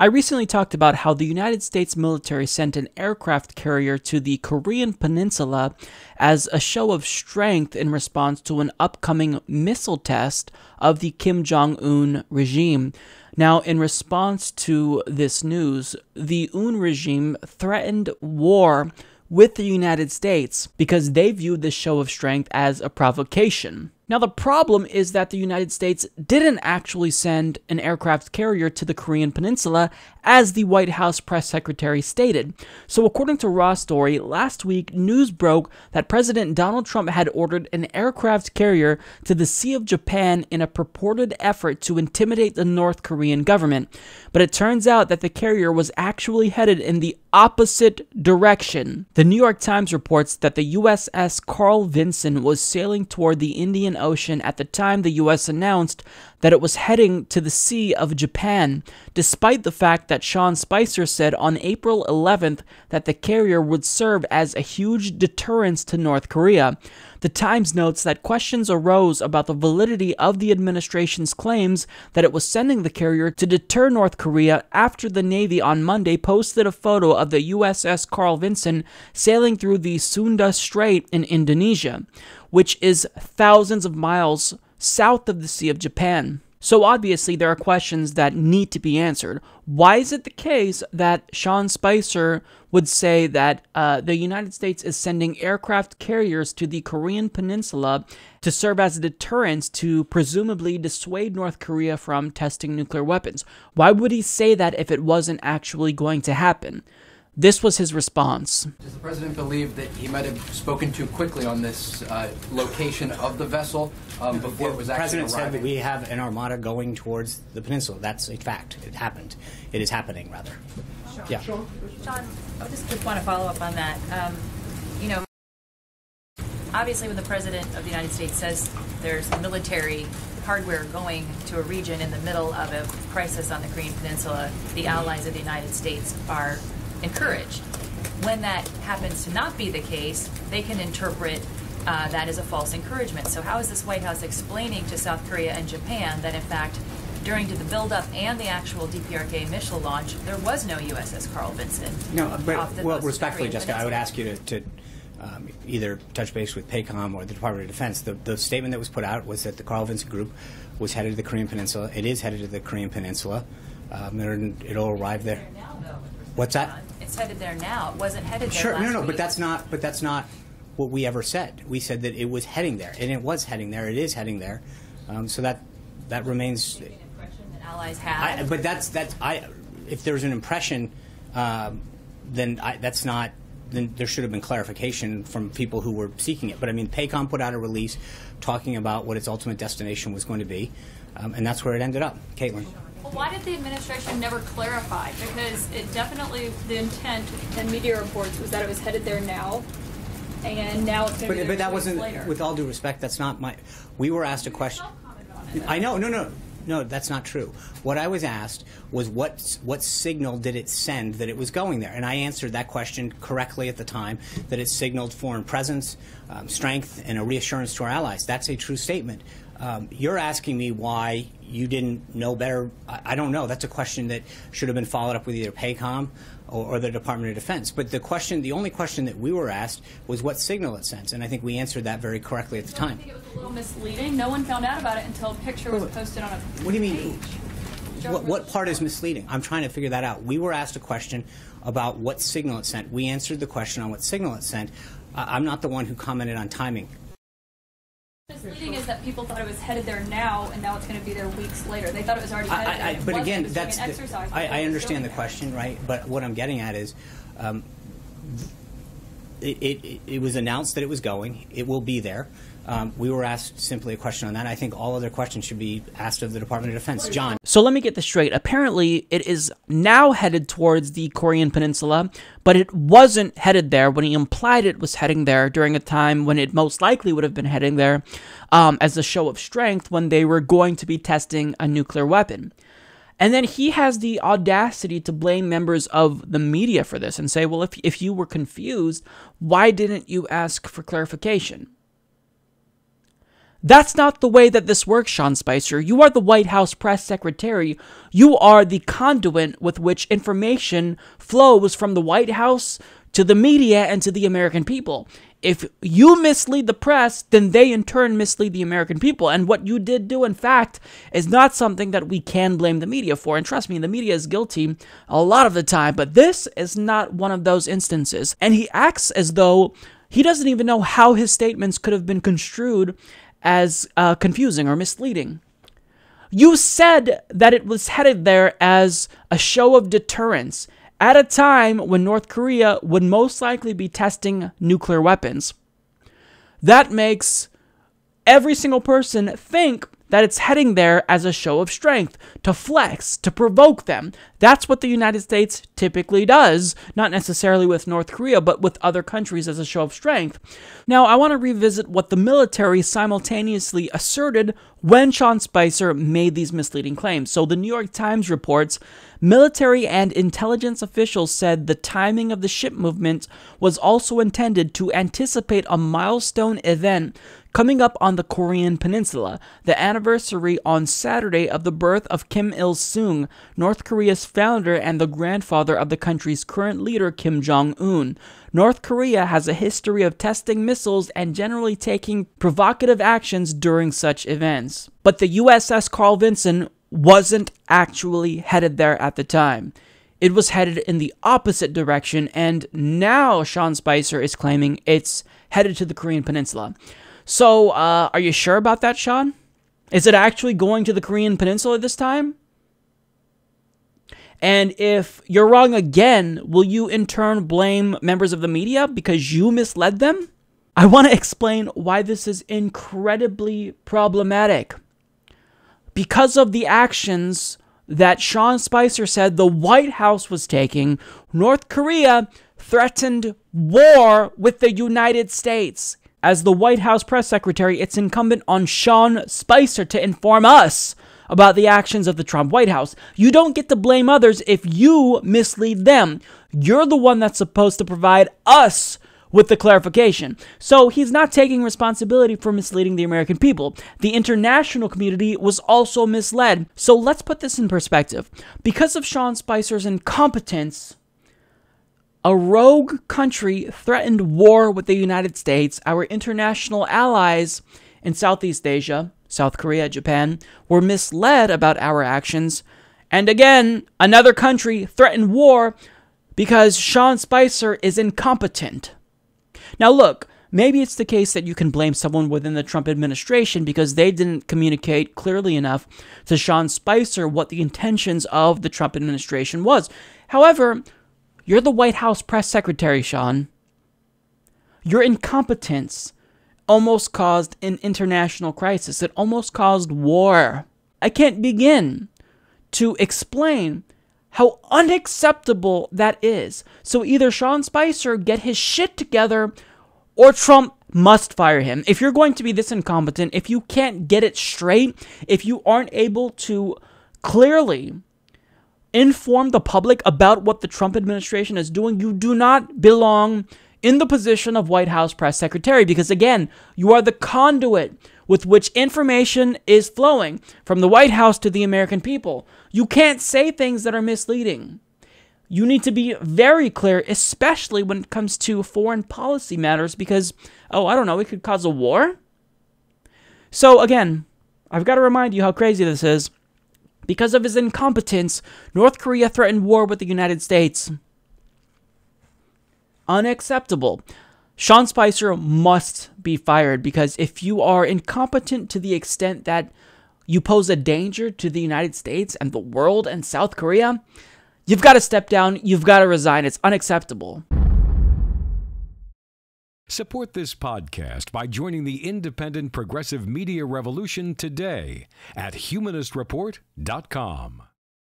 I recently talked about how the United States military sent an aircraft carrier to the Korean Peninsula as a show of strength in response to an upcoming missile test of the Kim Jong-un regime. Now, in response to this news, the Un regime threatened war with the United States because they viewed this show of strength as a provocation. Now, the problem is that the United States didn't actually send an aircraft carrier to the Korean Peninsula, as the White House press secretary stated. So according to Raw Story, last week, news broke that President Donald Trump had ordered an aircraft carrier to the Sea of Japan in a purported effort to intimidate the North Korean government. But it turns out that the carrier was actually headed in the opposite direction. The New York Times reports that the USS Carl Vinson was sailing toward the Indian Ocean at the time the U.S. announced that it was heading to the Sea of Japan, despite the fact that Sean Spicer said on April 11th that the carrier would serve as a huge deterrence to North Korea. The Times notes that questions arose about the validity of the administration's claims that it was sending the carrier to deter North Korea after the Navy on Monday posted a photo of the USS Carl Vinson sailing through the Sunda Strait in Indonesia, which is thousands of miles south of the Sea of Japan. So obviously there are questions that need to be answered. Why is it the case that Sean Spicer would say that the United States is sending aircraft carriers to the Korean Peninsula to serve as a deterrence to presumably dissuade North Korea from testing nuclear weapons? Why would he say that if it wasn't actually going to happen? This was his response. Does the president believe that he might have spoken too quickly on this location of the vessel before it was actually arriving? The president said that we have an armada going towards the peninsula. That's a fact. It happened. It is happening, rather. Sure. Yeah. Sean, I just want to follow up on that. Obviously when the President of the United States says there's military hardware going to a region in the middle of a crisis on the Korean Peninsula, the allies of the United States are encouraged. When that happens to not be the case, they can interpret that as a false encouragement. So how is this White House explaining to South Korea and Japan that in fact during the build-up and the actual DPRK missile launch, there was no USS Carl Vinson? No, but, well, respectfully, Jessica, I would ask you to either touch base with PACOM or the Department of Defense. The statement that was put out was that the Carl Vinson group was headed to the Korean Peninsula. It is headed to the Korean Peninsula. It'll arrive there. What's that? It's headed there now. It wasn't headed there Sure, last no, week. but that's not what we ever said. We said that it was heading there, and it was heading there. It is heading there. So that remains. An impression that allies have. But if there's an impression, then that's not. Then there should have been clarification from people who were seeking it. But I mean, PACOM put out a release talking about what its ultimate destination was going to be, and that's where it ended up. Caitlin. Well, why did the administration never clarify? Because it definitely, the intent in media reports was that it was headed there now, and now it's going to be there But that 2 weeks wasn't, later. with all due respect, that's not my. We were asked a question. I know, no, that's not true. What I was asked was what signal did it send that it was going there, and I answered that question correctly at the time. That it signaled foreign presence, strength, and a reassurance to our allies. That's a true statement. You're asking me why you didn't know better. I don't know. That's a question that should have been followed up with either PACOM or the Department of Defense. But the only question that we were asked was what signal it sends, and I think we answered that very correctly at the time. I think it was a little misleading. No one found out about it until a picture was posted on a What do you mean? page. What part is misleading? I'm trying to figure that out. We were asked a question about what signal it sent. We answered the question on what signal it sent. I'm not the one who commented on timing. Misleading is that people thought it was headed there now, and now it's going to be there weeks later. They thought it was already headed there. But again, that's that's an exercise. I understand the question, right? But what I'm getting at is, it was announced that it was going. It will be there. We were asked simply a question on that. I think all other questions should be asked of the Department of Defense. John. So let me get this straight. Apparently, it is now headed towards the Korean Peninsula, but it wasn't headed there when he implied it was heading there during a time when it most likely would have been heading there as a show of strength when they were going to be testing a nuclear weapon. And then he has the audacity to blame members of the media for this and say, well, if you were confused, why didn't you ask for clarification? That's not the way that this works, Sean Spicer. You are the White House press secretary. You are the conduit with which information flows from the White House to the media and to the American people. If you mislead the press, then they in turn mislead the American people. And what you did do, in fact, is not something that we can blame the media for. And trust me, the media is guilty a lot of the time, but this is not one of those instances. And he acts as though he doesn't even know how his statements could have been construed as confusing or misleading. You said that it was headed there as a show of deterrence at a time when North Korea would most likely be testing nuclear weapons. That makes every single person think that it's heading there as a show of strength, to flex, to provoke them. That's what the United States typically does, not necessarily with North Korea, but with other countries as a show of strength. Now, I want to revisit what the military simultaneously asserted when Sean Spicer made these misleading claims. So the New York Times reports, military and intelligence officials said the timing of the ship movement was also intended to anticipate a milestone event coming up on the Korean Peninsula, the anniversary on Saturday of the birth of Kim Il-sung, North Korea's founder and the grandfather of the country's current leader, Kim Jong-un. North Korea has a history of testing missiles and generally taking provocative actions during such events. But the USS Carl Vinson wasn't actually headed there at the time. It was headed in the opposite direction, and now Sean Spicer is claiming it's headed to the Korean Peninsula. So, are you sure about that, Sean? Is it actually going to the Korean Peninsula this time? And if you're wrong again, will you in turn blame members of the media because you misled them? I want to explain why this is incredibly problematic. Because of the actions that Sean Spicer said the White House was taking, North Korea threatened war with the United States. As the White House press secretary, it's incumbent on Sean Spicer to inform us about the actions of the Trump White House. You don't get to blame others if you mislead them. You're the one that's supposed to provide us with the clarification. So he's not taking responsibility for misleading the American people. The international community was also misled. So let's put this in perspective. Because of Sean Spicer's incompetence, a rogue country threatened war with the United States. Our international allies in Southeast Asia, South Korea, Japan, were misled about our actions. And again, another country threatened war because Sean Spicer is incompetent. Now look, maybe it's the case that you can blame someone within the Trump administration because they didn't communicate clearly enough to Sean Spicer what the intentions of the Trump administration was. However, you're the White House press secretary, Sean. Your incompetence almost caused an international crisis. It almost caused war. I can't begin to explain how unacceptable that is. So either Sean Spicer get his shit together or Trump must fire him. If you're going to be this incompetent, if you can't get it straight, if you aren't able to clearly inform the public about what the Trump administration is doing, you do not belong in the position of White House press secretary because, again, you are the conduit with which information is flowing from the White House to the American people. You can't say things that are misleading. You need to be very clear, especially when it comes to foreign policy matters because, it could cause a war. So, again, I've got to remind you how crazy this is. Because of his incompetence, North Korea threatened war with the United States. Unacceptable. Sean Spicer must be fired because if you are incompetent to the extent that you pose a danger to the United States and the world and South Korea, you've got to step down, you've got to resign. It's unacceptable. Support this podcast by joining the independent progressive media revolution today at humanistreport.com.